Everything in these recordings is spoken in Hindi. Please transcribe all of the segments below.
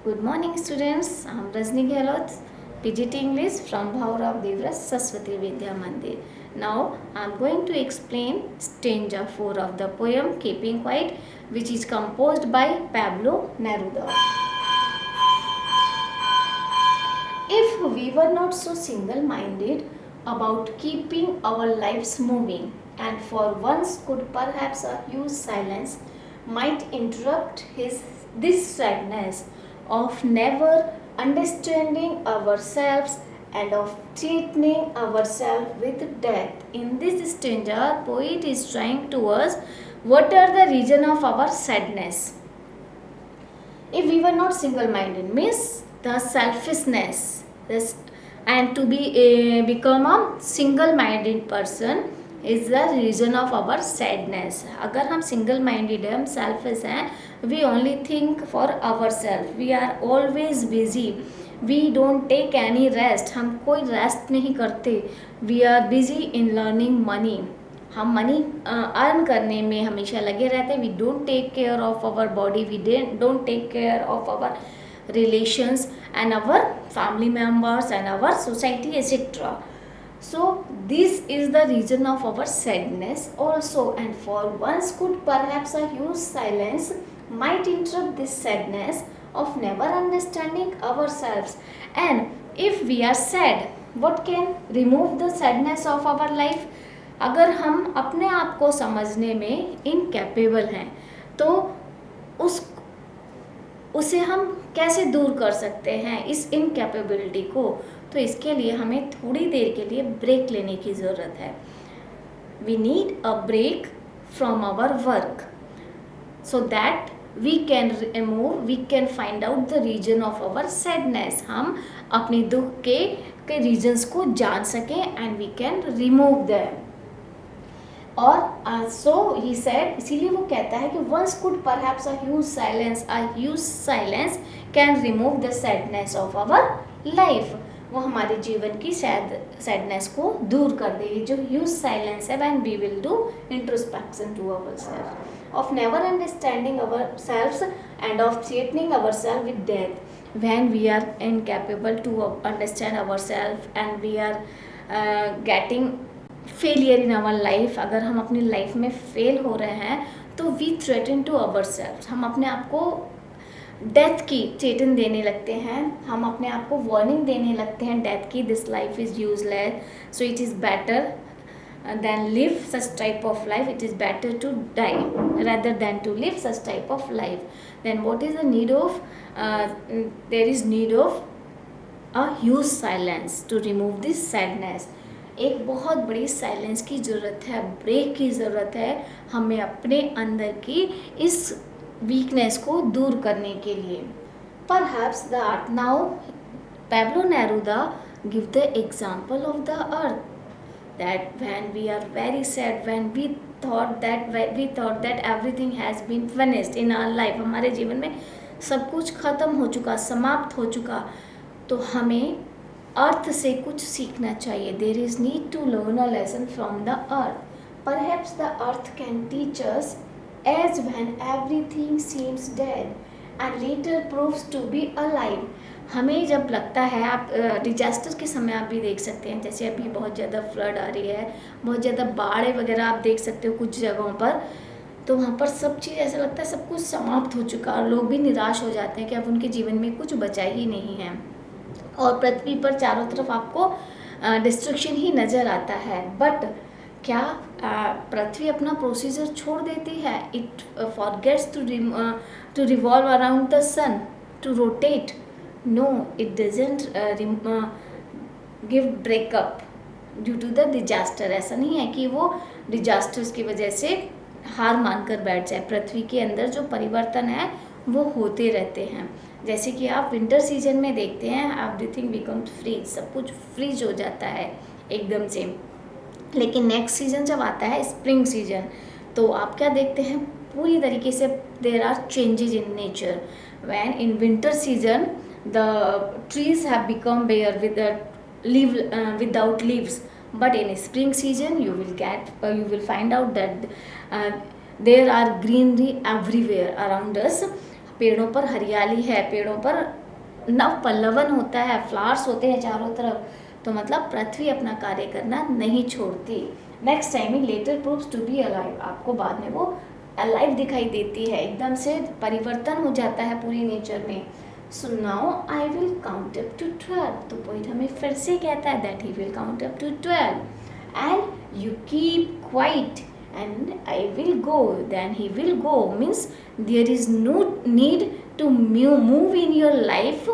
Good morning, students. I'm Rajni Gehlot, PGT English from Bhaurav Devras Saraswati Vidya Mandir. Now, I'm going to explain stanza 4 of the poem Keeping Quiet, which is composed by Pablo Neruda. If we were not so single minded about keeping our lives moving, and for once could perhaps a huge silence might interrupt this sadness of never understanding ourselves and of threatening ourselves with death. In this stanza, poet is trying to us what are the reason of our sadness. If we were not single minded means the selfishness this, and to become a single minded person is the reason of our sadness. अगर हम single minded हैं, हम selfish हैं, we only think for ourselves, we are always busy, we don't take any rest, हम कोई rest नहीं करते, we are busy in learning money, हम मनी अर्न करने में हमेशा लगे रहते हैं. We don't take care of our body, we don't take care of our relations and our family members and our society, etc. So this is the reason of our sadness also, and for once could perhaps a huge silence might interrupt this sadness of never understanding ourselves. And if we are sad, what can remove the sadness of our life? अगर हम अपने आप को समझने में इनकैपेबल हैं तो उसे हम कैसे दूर कर सकते हैं इस इनकैपेबिलिटी को. तो इसके लिए हमें थोड़ी देर के लिए ब्रेक लेने की ज़रूरत है. We need a break from our work so that we can remove, we can find out the reason of our sadness. हम अपने दुख के रीजन्स को जान सकें and we can remove them. और सो ही सेड, इसीलिए वो कहता है कि once could perhaps a huge silence can remove the sadness of our life. वो हमारे जीवन की सैडनेस को दूर कर देगी. जो ह्यूज साइलेंस है when we will do introspection to ourself of never understanding ourselves and of threatening ourself with death. When we are incapable to understand ourself and we are getting failure in our life, अगर हम अपनी लाइफ में फेल हो रहे हैं तो we threaten to our self, हम अपने आप को डेथ की चेतन देने लगते हैं, हम अपने आप को वार्निंग देने लगते हैं डेथ की. This life is useless, so it is better than live such type of life, it is better to die rather than to live such type of life. Then what is the need of there is need of a huge silence to remove this sadness. एक बहुत बड़ी साइलेंस की ज़रूरत है, ब्रेक की ज़रूरत है हमें अपने अंदर की इस वीकनेस को दूर करने के लिए. Perhaps that now Pablo Neruda give the example of the earth, that when we are very sad, when we thought that everything has been finished in our life, हमारे जीवन में सब कुछ ख़त्म हो चुका, समाप्त हो चुका, तो हमें अर्थ से कुछ सीखना चाहिए. There is need to learn a lesson from the earth. Perhaps the earth can teach us as when everything seems dead and later proves to be alive. हमें जब लगता है, आप डिजास्टर के समय आप भी देख सकते हैं, जैसे अभी बहुत ज़्यादा फ्लड आ रही है, बहुत ज़्यादा बाढ़ वगैरह आप देख सकते हो कुछ जगहों पर, तो वहाँ पर सब चीज़ ऐसा लगता है सब कुछ समाप्त हो चुका और लोग भी निराश हो जाते हैं कि अब उनके जीवन में कुछ बचा ही नहीं है और पृथ्वी पर चारों तरफ आपको डिस्ट्रक्शन ही नज़र आता है. बट क्या पृथ्वी अपना प्रोसीजर छोड़ देती है? It forgets to revolve around the sun, to rotate. No, it doesn't give breakup due to the disaster. ऐसा नहीं है कि वो डिजास्टर्स की वजह से हार मानकर बैठ जाए. पृथ्वी के अंदर जो परिवर्तन है वो होते रहते हैं. जैसे कि आप विंटर सीजन में देखते हैं, एवरीथिंग बिकम्स फ्रीज, सब कुछ फ्रीज हो जाता है एकदम से. लेकिन नेक्स्ट सीजन जब आता है स्प्रिंग सीजन, तो आप क्या देखते हैं, पूरी तरीके से there are changes in nature. When in winter season the trees have become bare without leaves, but in spring season you will find out that there are greenery everywhere around us. पेड़ों पर हरियाली है, पेड़ों पर नव पल्लवन होता है, फ्लावर्स होते हैं चारों तरफ, तो मतलब पृथ्वी अपना कार्य करना नहीं छोड़ती। Next time he later proves to be alive, आपको बाद में वो अलाइव दिखाई देती है, एकदम से परिवर्तन हो जाता है पूरी नेचर में। So now I will count up to 12, तो पोइट हमें फिर से कहता है that he will count up to 12 and you keep quiet and I will go, then he will go, means there is no need to move in your life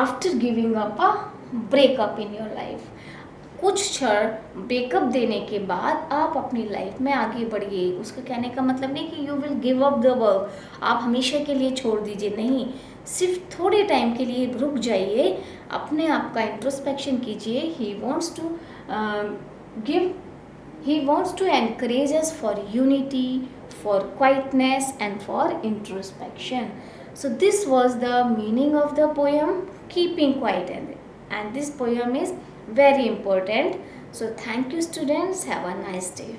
after giving up a breakup in your life। कुछ क्षण ब्रेकअप देने के बाद आप अपनी लाइफ में आगे बढ़िए। उसका कहने का मतलब नहीं कि you will give up the work, आप हमेशा के लिए छोड़ दीजिए, नहीं, सिर्फ थोड़े टाइम के लिए रुक जाइए, अपने आप का इंट्रोस्पेक्शन कीजिए। He wants to encourage us for unity, for quietness and for introspection. So this was the meaning of the poem Keeping Quiet, and this poem is very important. So thank you students, have a nice day.